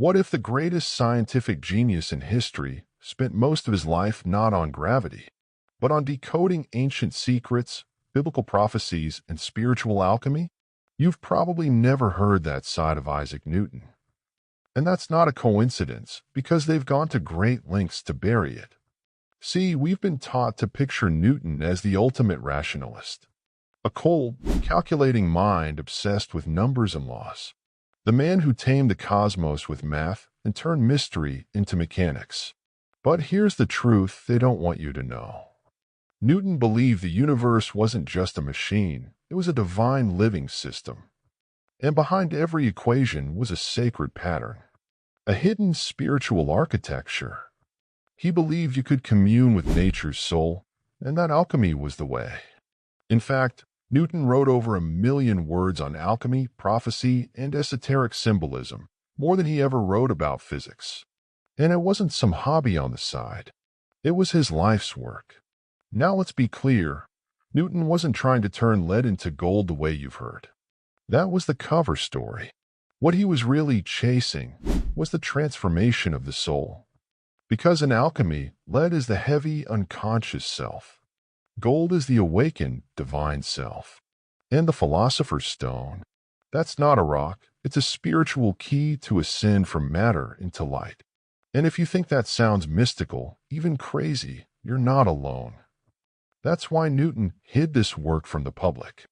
What if the greatest scientific genius in history spent most of his life not on gravity, but on decoding ancient secrets, biblical prophecies, and spiritual alchemy? You've probably never heard that side of Isaac Newton. And that's not a coincidence, because they've gone to great lengths to bury it. See, we've been taught to picture Newton as the ultimate rationalist, a cold, calculating mind obsessed with numbers and laws, the man who tamed the cosmos with math and turned mystery into mechanics. But here's the truth they don't want you to know. Newton believed the universe wasn't just a machine, it was a divine living system. And behind every equation was a sacred pattern, a hidden spiritual architecture. He believed you could commune with nature's soul, and that alchemy was the way. In fact, Newton wrote over 1,000,000 words on alchemy, prophecy, and esoteric symbolism, more than he ever wrote about physics. And it wasn't some hobby on the side. It was his life's work. Now let's be clear, Newton wasn't trying to turn lead into gold the way you've heard. That was the cover story. What he was really chasing was the transformation of the soul. Because in alchemy, lead is the heavy, unconscious self. Gold is the awakened, divine self. And the philosopher's stone, that's not a rock, it's a spiritual key to ascend from matter into light. And if you think that sounds mystical, even crazy, you're not alone. That's why Newton hid this work from the public.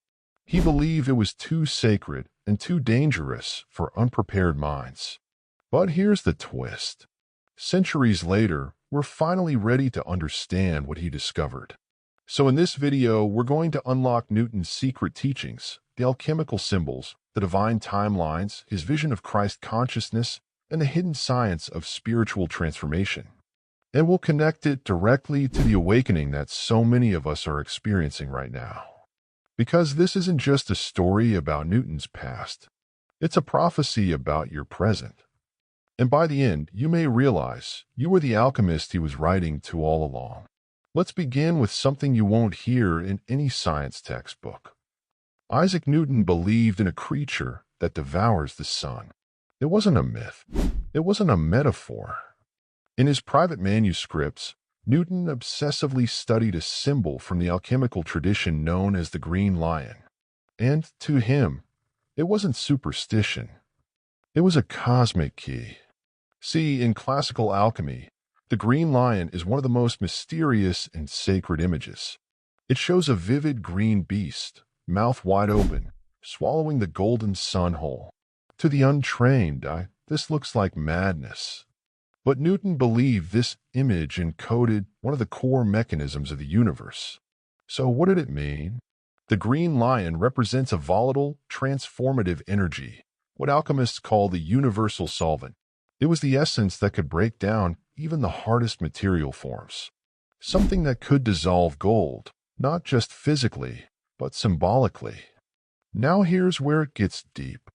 He believed it was too sacred and too dangerous for unprepared minds. But here's the twist. Centuries later, we're finally ready to understand what he discovered. So in this video, we're going to unlock Newton's secret teachings, the alchemical symbols, the divine timelines, his vision of Christ consciousness, and the hidden science of spiritual transformation. And we'll connect it directly to the awakening that so many of us are experiencing right now. Because this isn't just a story about Newton's past. It's a prophecy about your present. And by the end, you may realize you were the alchemist he was writing to all along. Let's begin with something you won't hear in any science textbook. Isaac Newton believed in a creature that devours the sun. It wasn't a myth. It wasn't a metaphor. In his private manuscripts, Newton obsessively studied a symbol from the alchemical tradition known as the green lion. And to him, it wasn't superstition. It was a cosmic key. See, in classical alchemy, the green lion is one of the most mysterious and sacred images. It shows a vivid green beast, mouth wide open, swallowing the golden sun whole. To the untrained eye, this looks like madness. But Newton believed this image encoded one of the core mechanisms of the universe. So what did it mean? The green lion represents a volatile, transformative energy, what alchemists call the universal solvent. It was the essence that could break down even the hardest material forms. Something that could dissolve gold, not just physically, but symbolically. Now here's where it gets deep.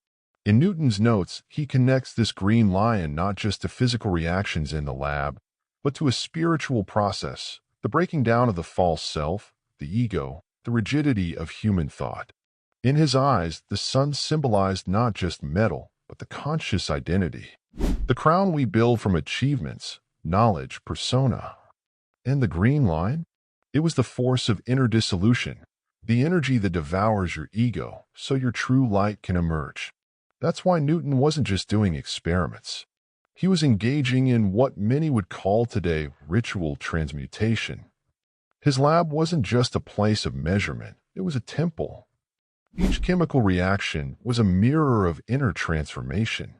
In Newton's notes, he connects this green lion not just to physical reactions in the lab, but to a spiritual process, the breaking down of the false self, the ego, the rigidity of human thought. In his eyes, the sun symbolized not just metal, but the conscious identity. The crown we build from achievements, knowledge, persona. And the green lion? It was the force of inner dissolution, the energy that devours your ego so your true light can emerge. That's why Newton wasn't just doing experiments. He was engaging in what many would call today ritual transmutation. His lab wasn't just a place of measurement, it was a temple. Each chemical reaction was a mirror of inner transformation.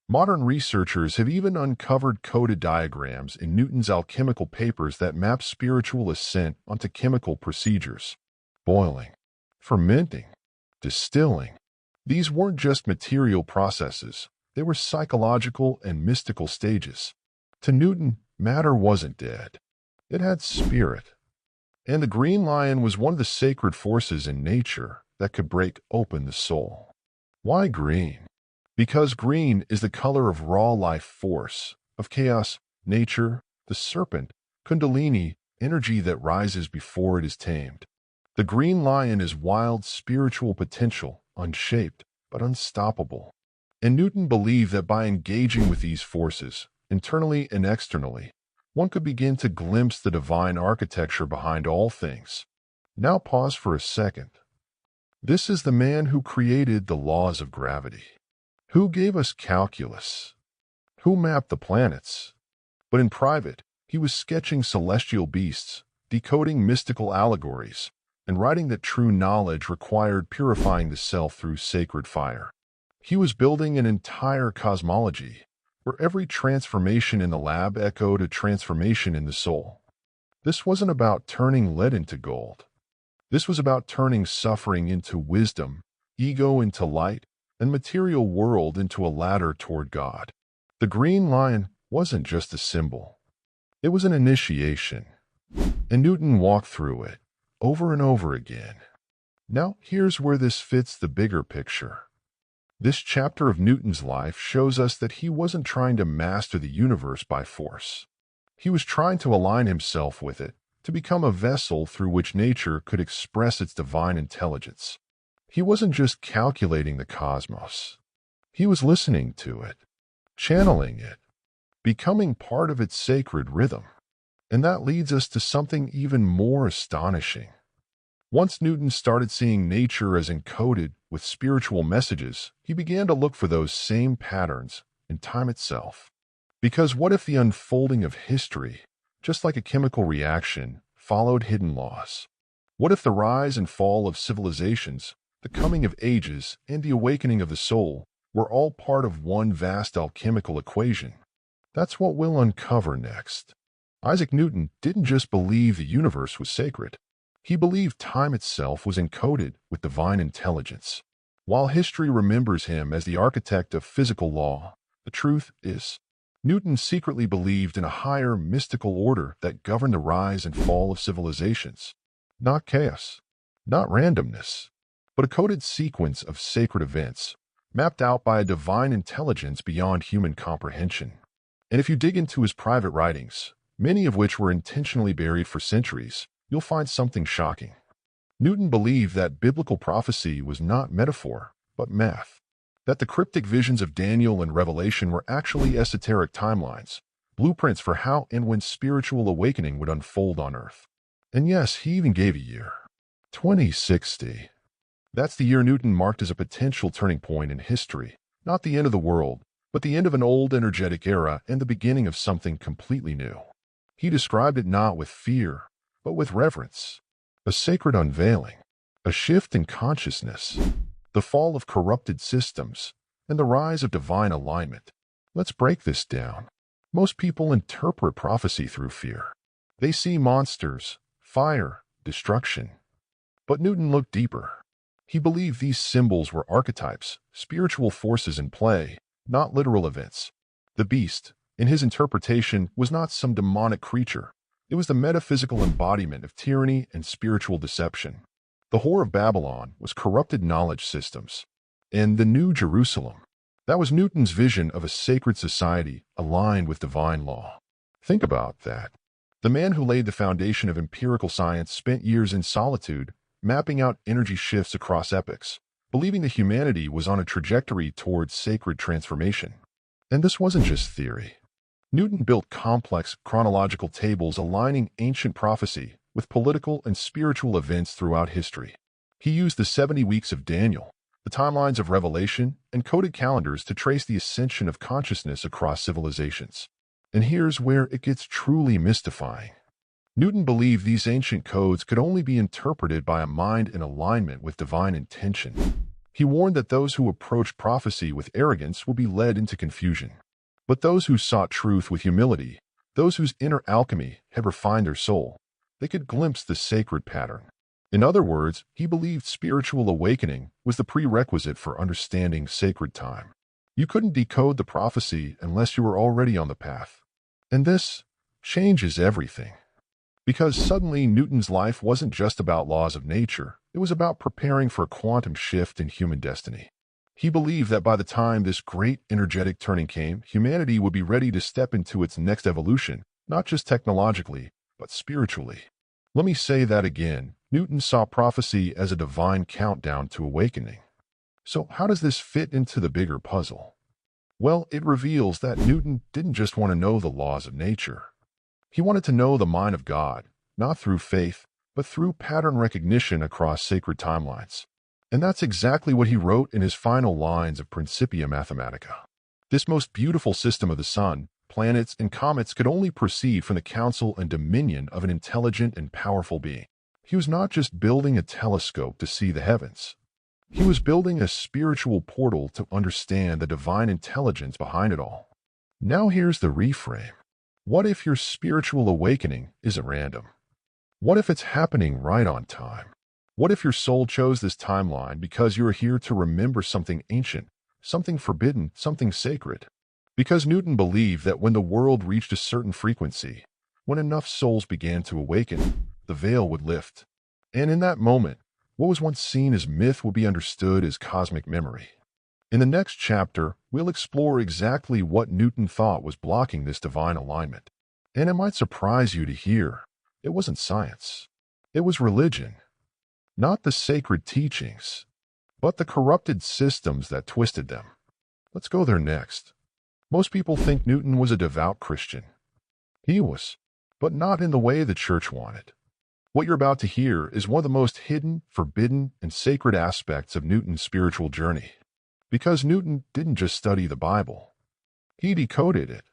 Modern researchers have even uncovered coded diagrams in Newton's alchemical papers that map spiritual ascent onto chemical procedures. Boiling, fermenting, distilling. These weren't just material processes, they were psychological and mystical stages. To Newton, matter wasn't dead. It had spirit. And the green lion was one of the sacred forces in nature that could break open the soul. Why green? Because green is the color of raw life force, of chaos, nature, the serpent, kundalini, energy that rises before it is tamed. The green lion is wild spiritual potential, unshaped, but unstoppable. And Newton believed that by engaging with these forces, internally and externally, one could begin to glimpse the divine architecture behind all things. Now pause for a second. This is the man who created the laws of gravity, who gave us calculus, who mapped the planets. But in private, he was sketching celestial beasts, decoding mystical allegories, and writing that true knowledge required purifying the self through sacred fire. He was building an entire cosmology, where every transformation in the lab echoed a transformation in the soul. This wasn't about turning lead into gold. This was about turning suffering into wisdom, ego into light, and material world into a ladder toward God. The green line wasn't just a symbol. It was an initiation. And Newton walked through it, over and over again. Now, here's where this fits the bigger picture. This chapter of Newton's life shows us that he wasn't trying to master the universe by force. He was trying to align himself with it, to become a vessel through which nature could express its divine intelligence. He wasn't just calculating the cosmos. He was listening to it, channeling it, becoming part of its sacred rhythm. And that leads us to something even more astonishing. Once Newton started seeing nature as encoded with spiritual messages, he began to look for those same patterns in time itself. Because what if the unfolding of history, just like a chemical reaction, followed hidden laws? What if the rise and fall of civilizations, the coming of ages, and the awakening of the soul were all part of one vast alchemical equation? That's what we'll uncover next. Isaac Newton didn't just believe the universe was sacred. He believed time itself was encoded with divine intelligence. While history remembers him as the architect of physical law, the truth is, Newton secretly believed in a higher mystical order that governed the rise and fall of civilizations. Not chaos, not randomness, but a coded sequence of sacred events, mapped out by a divine intelligence beyond human comprehension. And if you dig into his private writings, many of which were intentionally buried for centuries, you'll find something shocking. Newton believed that biblical prophecy was not metaphor, but math. That the cryptic visions of Daniel and Revelation were actually esoteric timelines, blueprints for how and when spiritual awakening would unfold on Earth. And yes, he even gave a year. 2060. That's the year Newton marked as a potential turning point in history, not the end of the world, but the end of an old energetic era and the beginning of something completely new. He described it not with fear, but with reverence. A sacred unveiling, a shift in consciousness, the fall of corrupted systems, and the rise of divine alignment. Let's break this down. Most people interpret prophecy through fear. They see monsters, fire, destruction. But Newton looked deeper. He believed these symbols were archetypes, spiritual forces in play, not literal events. The beast, in his interpretation, was not some demonic creature. It was the metaphysical embodiment of tyranny and spiritual deception. The whore of Babylon was corrupted knowledge systems. And the New Jerusalem, that was Newton's vision of a sacred society aligned with divine law. Think about that. The man who laid the foundation of empirical science spent years in solitude, mapping out energy shifts across epochs, believing that humanity was on a trajectory towards sacred transformation. And this wasn't just theory. Newton built complex chronological tables aligning ancient prophecy with political and spiritual events throughout history. He used the 70 weeks of Daniel, the timelines of Revelation, and coded calendars to trace the ascension of consciousness across civilizations. And here's where it gets truly mystifying. Newton believed these ancient codes could only be interpreted by a mind in alignment with divine intention. He warned that those who approached prophecy with arrogance will be led into confusion. But those who sought truth with humility, those whose inner alchemy had refined their soul, they could glimpse the sacred pattern. In other words, he believed spiritual awakening was the prerequisite for understanding sacred time. You couldn't decode the prophecy unless you were already on the path. And this changes everything. Because suddenly Newton's life wasn't just about laws of nature, it was about preparing for a quantum shift in human destiny. He believed that by the time this great energetic turning came, humanity would be ready to step into its next evolution, not just technologically, but spiritually. Let me say that again. Newton saw prophecy as a divine countdown to awakening. So how does this fit into the bigger puzzle? Well, it reveals that Newton didn't just want to know the laws of nature. He wanted to know the mind of God, not through faith, but through pattern recognition across sacred timelines. And that's exactly what he wrote in his final lines of Principia Mathematica. This most beautiful system of the sun, planets, and comets could only proceed from the counsel and dominion of an intelligent and powerful being. He was not just building a telescope to see the heavens. He was building a spiritual portal to understand the divine intelligence behind it all. Now here's the reframe. What if your spiritual awakening isn't random? What if it's happening right on time? What if your soul chose this timeline because you're here to remember something ancient, something forbidden, something sacred? Because Newton believed that when the world reached a certain frequency, when enough souls began to awaken, the veil would lift. And in that moment, what was once seen as myth would be understood as cosmic memory. In the next chapter, we'll explore exactly what Newton thought was blocking this divine alignment. And it might surprise you to hear, it wasn't science. It was religion. Not the sacred teachings, but the corrupted systems that twisted them. Let's go there next. Most people think Newton was a devout Christian. He was, but not in the way the church wanted. What you're about to hear is one of the most hidden, forbidden, and sacred aspects of Newton's spiritual journey. Because Newton didn't just study the Bible. He decoded it.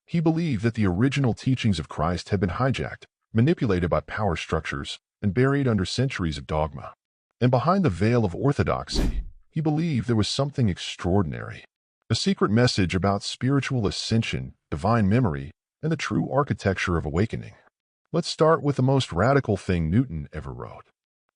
He believed that the original teachings of Christ had been hijacked, manipulated by power structures, and buried under centuries of dogma. And behind the veil of orthodoxy, he believed there was something extraordinary. A secret message about spiritual ascension, divine memory, and the true architecture of awakening. Let's start with the most radical thing Newton ever wrote.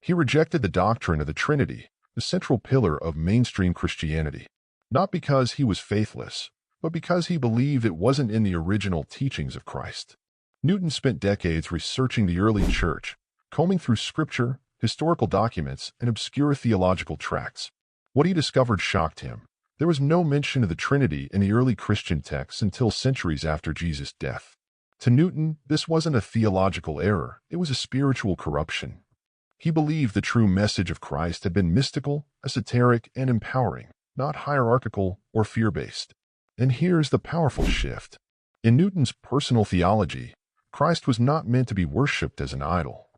He rejected the doctrine of the Trinity, the central pillar of mainstream Christianity, not because he was faithless, but because he believed it wasn't in the original teachings of Christ. Newton spent decades researching the early church, combing through scripture, historical documents, and obscure theological tracts. What he discovered shocked him. There was no mention of the Trinity in the early Christian texts until centuries after Jesus' death. To Newton, this wasn't a theological error, it was a spiritual corruption. He believed the true message of Christ had been mystical, esoteric, and empowering, not hierarchical or fear-based. And here's the powerful shift. In Newton's personal theology, Christ was not meant to be worshipped as an idol.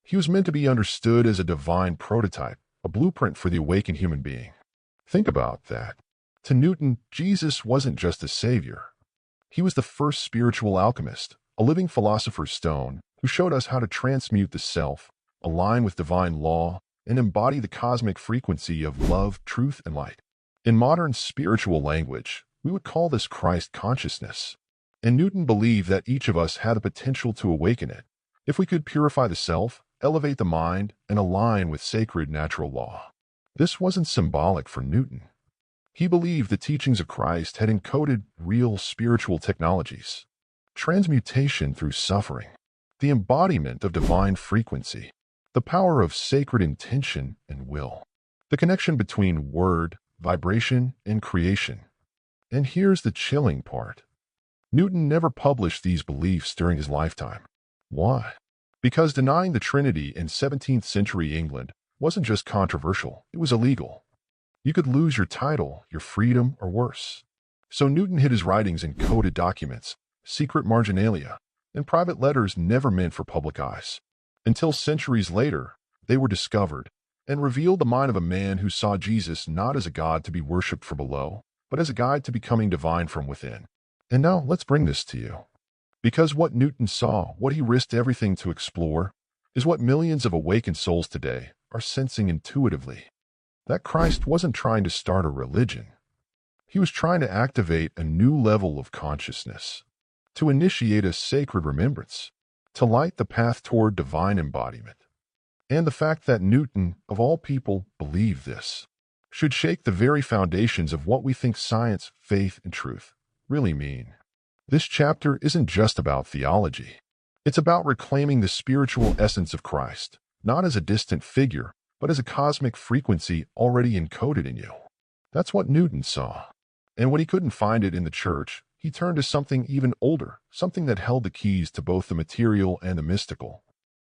He was meant to be understood as a divine prototype, a blueprint for the awakened human being. Think about that. To Newton, Jesus wasn't just a savior. He was the first spiritual alchemist, a living philosopher's stone who showed us how to transmute the self, align with divine law, and embody the cosmic frequency of love, truth, and light. In modern spiritual language, we would call this Christ consciousness. And Newton believed that each of us had the potential to awaken it, if we could purify the self, elevate the mind, and align with sacred natural law. This wasn't symbolic for Newton. He believed the teachings of Christ had encoded real spiritual technologies, transmutation through suffering, the embodiment of divine frequency, the power of sacred intention and will, the connection between word, vibration, and creation. And here's the chilling part. Newton never published these beliefs during his lifetime. Why? Because denying the Trinity in 17th century England wasn't just controversial, it was illegal. You could lose your title, your freedom, or worse. So Newton hid his writings in coded documents, secret marginalia, and private letters never meant for public eyes. Until centuries later, they were discovered and revealed the mind of a man who saw Jesus not as a God to be worshipped from below, but as a guide to becoming divine from within. And now let's bring this to you. Because what Newton saw, what he risked everything to explore, is what millions of awakened souls today are sensing intuitively. That Christ wasn't trying to start a religion. He was trying to activate a new level of consciousness, to initiate a sacred remembrance, to light the path toward divine embodiment. And the fact that Newton, of all people, believed this, should shake the very foundations of what we think science, faith, and truth really mean. This chapter isn't just about theology. It's about reclaiming the spiritual essence of Christ, not as a distant figure, but as a cosmic frequency already encoded in you. That's what Newton saw. And when he couldn't find it in the church, he turned to something even older, something that held the keys to both the material and the mystical.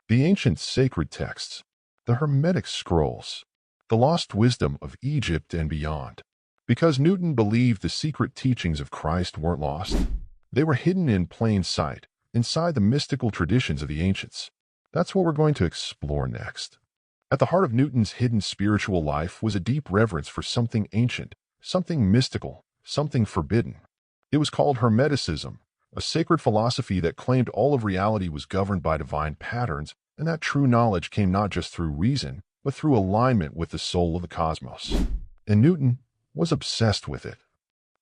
The ancient sacred texts, the Hermetic scrolls, the lost wisdom of Egypt and beyond. Because Newton believed the secret teachings of Christ weren't lost. They were hidden in plain sight, inside the mystical traditions of the ancients. That's what we're going to explore next. At the heart of Newton's hidden spiritual life was a deep reverence for something ancient, something mystical, something forbidden. It was called Hermeticism, a sacred philosophy that claimed all of reality was governed by divine patterns, and that true knowledge came not just through reason, but through alignment with the soul of the cosmos. And Newton was obsessed with it.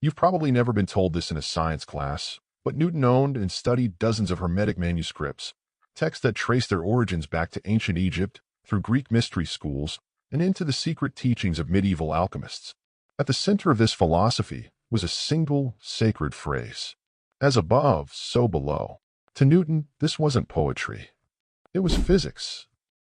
You've probably never been told this in a science class, but Newton owned and studied dozens of Hermetic manuscripts, texts that trace their origins back to ancient Egypt, through Greek mystery schools, and into the secret teachings of medieval alchemists. At the center of this philosophy was a single sacred phrase: as above, so below. To Newton, this wasn't poetry. It was physics.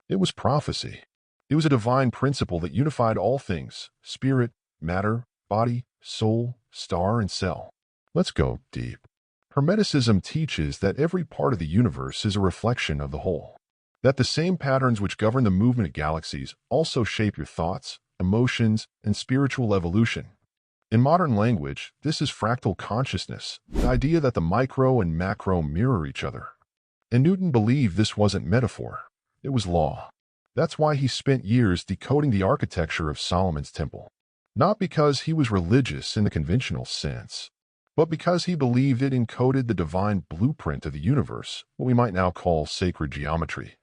It was prophecy. It was a divine principle that unified all things: spirit, matter, body, soul, star, and cell. Let's go deep. Hermeticism teaches that every part of the universe is a reflection of the whole. That the same patterns which govern the movement of galaxies also shape your thoughts, emotions, and spiritual evolution. In modern language, this is fractal consciousness, the idea that the micro and macro mirror each other. And Newton believed this wasn't metaphor. It was law. That's why he spent years decoding the architecture of Solomon's temple. Not because he was religious in the conventional sense, but because he believed it encoded the divine blueprint of the universe, what we might now call sacred geometry.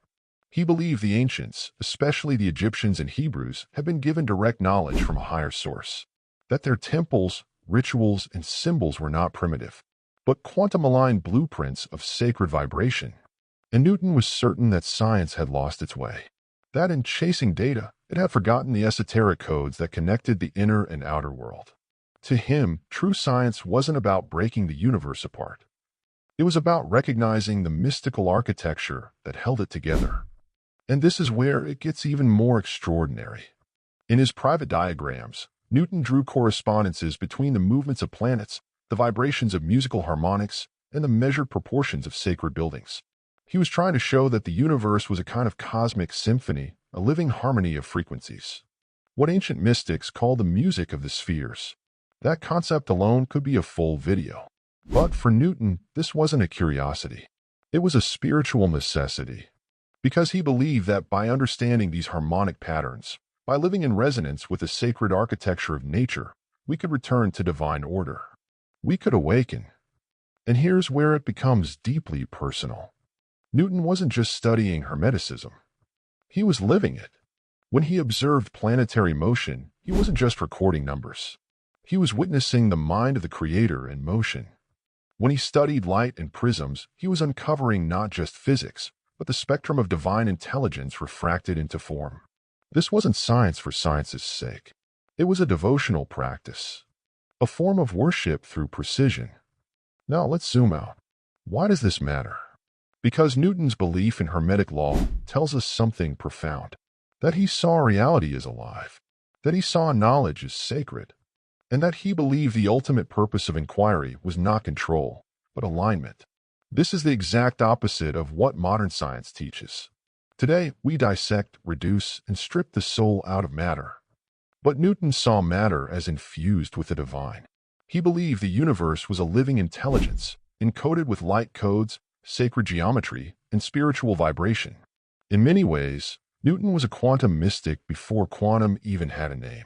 He believed the ancients, especially the Egyptians and Hebrews, had been given direct knowledge from a higher source, that their temples, rituals, and symbols were not primitive, but quantum-aligned blueprints of sacred vibration. And Newton was certain that science had lost its way. That in chasing data, it had forgotten the esoteric codes that connected the inner and outer world. To him, true science wasn't about breaking the universe apart. It was about recognizing the mystical architecture that held it together. And this is where it gets even more extraordinary. In his private diagrams, Newton drew correspondences between the movements of planets, the vibrations of musical harmonics, and the measured proportions of sacred buildings. He was trying to show that the universe was a kind of cosmic symphony, a living harmony of frequencies. What ancient mystics call the music of the spheres. That concept alone could be a full video. But for Newton, this wasn't a curiosity. It was a spiritual necessity. Because he believed that by understanding these harmonic patterns, by living in resonance with the sacred architecture of nature, we could return to divine order. We could awaken. And here's where it becomes deeply personal. Newton wasn't just studying Hermeticism. He was living it. When he observed planetary motion, he wasn't just recording numbers. He was witnessing the mind of the Creator in motion. When he studied light and prisms, he was uncovering not just physics, but the spectrum of divine intelligence refracted into form. This wasn't science for science's sake. It was a devotional practice, a form of worship through precision. Now let's zoom out. Why does this matter? Because Newton's belief in Hermetic law tells us something profound. That he saw reality as alive, that he saw knowledge as sacred, and that he believed the ultimate purpose of inquiry was not control, but alignment. This is the exact opposite of what modern science teaches. Today, we dissect, reduce, and strip the soul out of matter. But Newton saw matter as infused with the divine. He believed the universe was a living intelligence, encoded with light codes, sacred geometry, and spiritual vibration. In many ways, Newton was a quantum mystic before quantum even had a name.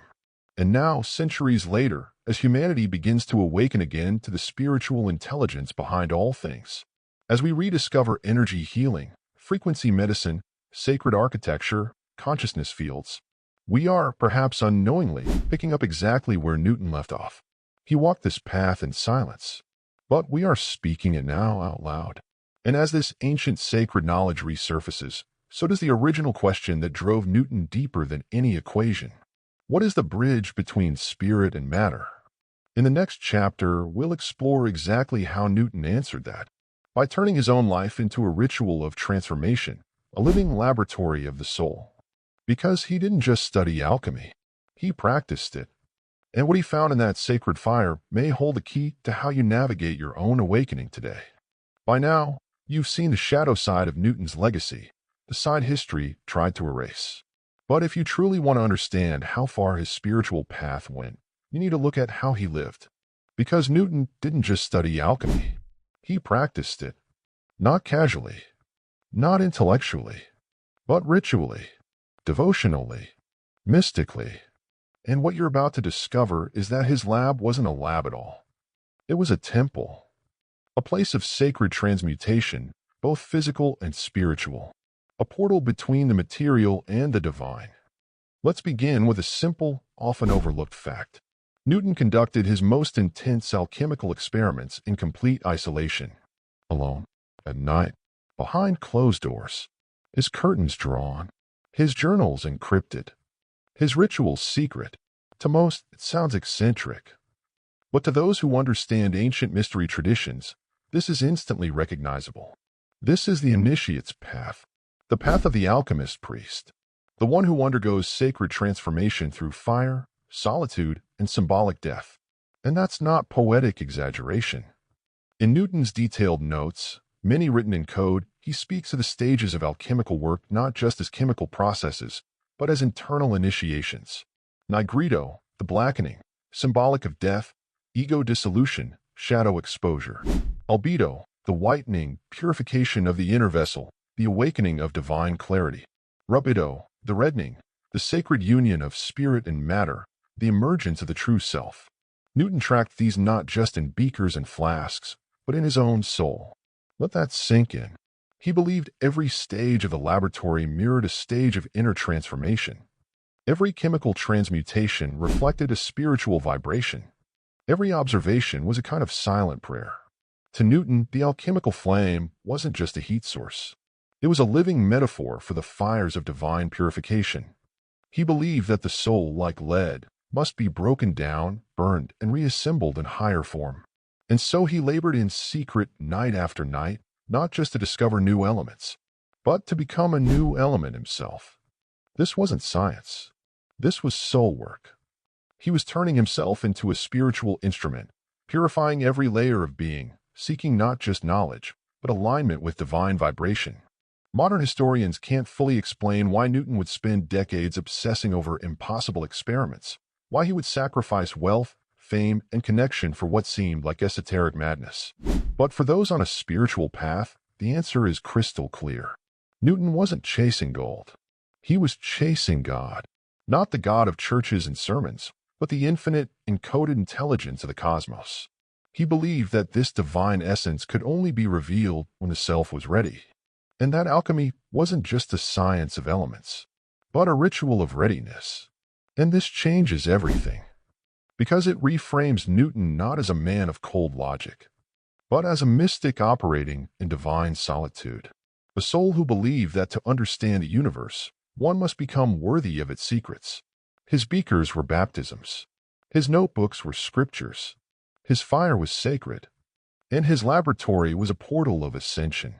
And now, centuries later, as humanity begins to awaken again to the spiritual intelligence behind all things, as we rediscover energy healing, frequency medicine, sacred architecture, consciousness fields, we are, perhaps unknowingly, picking up exactly where Newton left off. He walked this path in silence, but we are speaking it now out loud. And as this ancient sacred knowledge resurfaces, so does the original question that drove Newton deeper than any equation. What is the bridge between spirit and matter? In the next chapter, we'll explore exactly how Newton answered that, by turning his own life into a ritual of transformation, a living laboratory of the soul. Because he didn't just study alchemy, he practiced it. And what he found in that sacred fire may hold the key to how you navigate your own awakening today. By now, you've seen the shadow side of Newton's legacy, the side history tried to erase. But if you truly want to understand how far his spiritual path went, you need to look at how he lived. Because Newton didn't just study alchemy. He practiced it, not casually, not intellectually, but ritually, devotionally, mystically. And what you're about to discover is that his lab wasn't a lab at all. It was a temple, a place of sacred transmutation, both physical and spiritual, a portal between the material and the divine. Let's begin with a simple, often overlooked fact. Newton conducted his most intense alchemical experiments in complete isolation, alone, at night, behind closed doors, his curtains drawn, his journals encrypted, his rituals secret. To most, it sounds eccentric. But to those who understand ancient mystery traditions, this is instantly recognizable. This is the initiate's path, the path of the alchemist priest, the one who undergoes sacred transformation through fire, solitude, and symbolic death. And that's not poetic exaggeration. In Newton's detailed notes, many written in code, he speaks of the stages of alchemical work not just as chemical processes, but as internal initiations. Nigredo, the blackening, symbolic of death, ego dissolution, shadow exposure. Albedo, the whitening, purification of the inner vessel, the awakening of divine clarity. Rubido, the reddening, the sacred union of spirit and matter, the emergence of the true self. Newton tracked these not just in beakers and flasks, but in his own soul. Let that sink in. He believed every stage of the laboratory mirrored a stage of inner transformation. Every chemical transmutation reflected a spiritual vibration. Every observation was a kind of silent prayer. To Newton, the alchemical flame wasn't just a heat source. It was a living metaphor for the fires of divine purification. He believed that the soul, like lead, must be broken down, burned, and reassembled in higher form. And so he labored in secret night after night, not just to discover new elements, but to become a new element himself. This wasn't science. This was soul work. He was turning himself into a spiritual instrument, purifying every layer of being, seeking not just knowledge, but alignment with divine vibration. Modern historians can't fully explain why Newton would spend decades obsessing over impossible experiments, why he would sacrifice wealth, fame, and connection for what seemed like esoteric madness. But for those on a spiritual path, the answer is crystal clear. Newton wasn't chasing gold. He was chasing God. Not the God of churches and sermons, but the infinite, encoded intelligence of the cosmos. He believed that this divine essence could only be revealed when the self was ready. And that alchemy wasn't just a science of elements, but a ritual of readiness. And this changes everything, because it reframes Newton not as a man of cold logic, but as a mystic operating in divine solitude. A soul who believed that to understand the universe, one must become worthy of its secrets. His beakers were baptisms. His notebooks were scriptures. His fire was sacred. And his laboratory was a portal of ascension.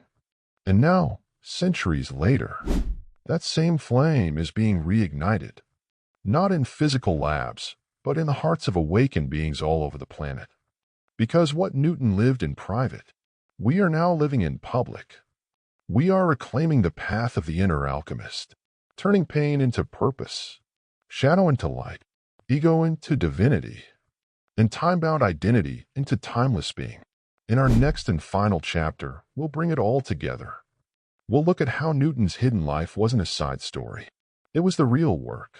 And now, centuries later, that same flame is being reignited. Not in physical labs, but in the hearts of awakened beings all over the planet. Because what Newton lived in private, we are now living in public. We are reclaiming the path of the inner alchemist, turning pain into purpose, shadow into light, ego into divinity, and time-bound identity into timeless being. In our next and final chapter, we'll bring it all together. We'll look at how Newton's hidden life wasn't a side story. It was the real work.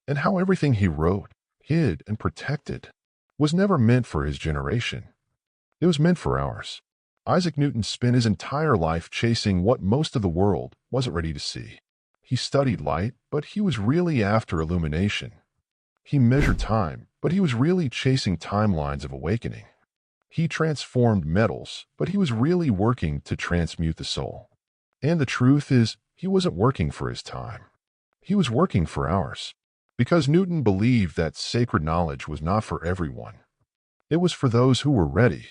And how everything he wrote, hid, and protected was never meant for his generation. It was meant for ours. Isaac Newton spent his entire life chasing what most of the world wasn't ready to see. He studied light, but he was really after illumination. He measured time, but he was really chasing timelines of awakening. He transformed metals, but he was really working to transmute the soul. And the truth is, he wasn't working for his time. He was working for ours. Because Newton believed that sacred knowledge was not for everyone. It was for those who were ready.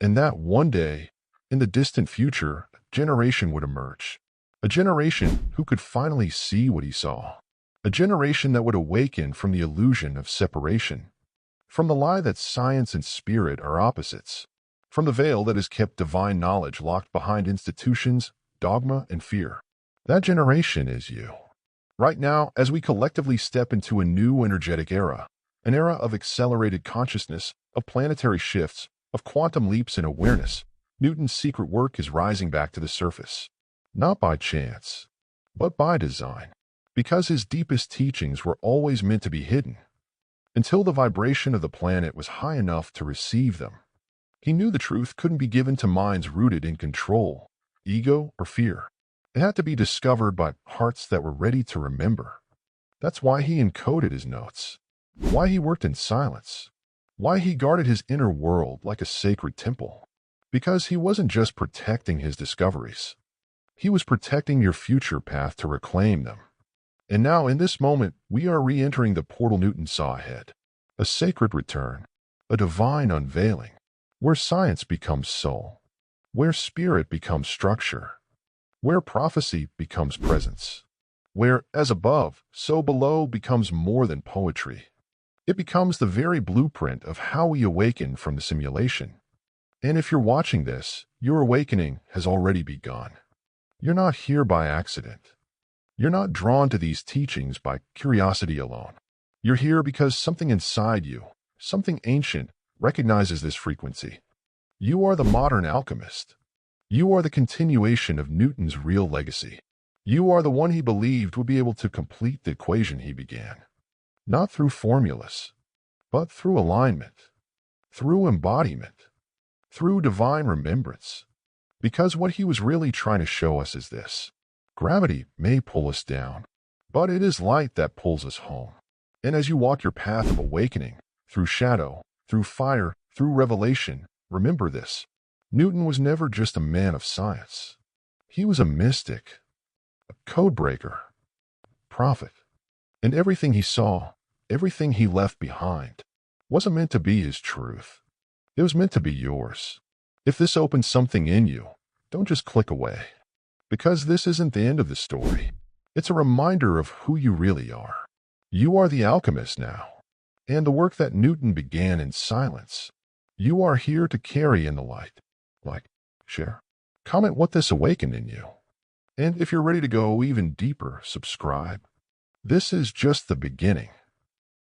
And that one day, in the distant future, a generation would emerge. A generation who could finally see what he saw. A generation that would awaken from the illusion of separation. From the lie that science and spirit are opposites. From the veil that has kept divine knowledge locked behind institutions, dogma, and fear. That generation is you. Right now, as we collectively step into a new energetic era, An era of accelerated consciousness, of planetary shifts, of quantum leaps in awareness. Newton's secret work is rising back to the surface. Not by chance, but by design. Because his deepest teachings were always meant to be hidden, until the vibration of the planet was high enough to receive them. He knew the truth couldn't be given to minds rooted in control, ego, or fear. It had to be discovered by hearts that were ready to remember. That's why he encoded his notes, why he worked in silence, why he guarded his inner world like a sacred temple. Because he wasn't just protecting his discoveries. He was protecting your future path to reclaim them. And now, in this moment, we are re-entering the portal Newton saw ahead. A sacred return, a divine unveiling, where science becomes soul, where spirit becomes structure, where prophecy becomes presence, where as above, so below becomes more than poetry. It becomes the very blueprint of how we awaken from the simulation. And if you're watching this, your awakening has already begun. You're not here by accident. You're not drawn to these teachings by curiosity alone. You're here because something inside you, something ancient, recognizes this frequency. You are the modern alchemist. You are the continuation of Newton's real legacy. You are the one he believed would be able to complete the equation he began. Not through formulas, but through alignment, through embodiment, through divine remembrance. Because what he was really trying to show us is this. Gravity may pull us down, but it is light that pulls us home. And as you walk your path of awakening, through shadow, through fire, through revelation, remember this. Newton was never just a man of science. He was a mystic, a codebreaker, prophet. And everything he saw, everything he left behind, wasn't meant to be his truth. It was meant to be yours. If this opens something in you, don't just click away. Because this isn't the end of the story. It's a reminder of who you really are. You are the alchemist now. And the work that Newton began in silence, you are here to carry in the light. Like, share, comment what this awakened in you. And if you're ready to go even deeper, subscribe. This is just the beginning.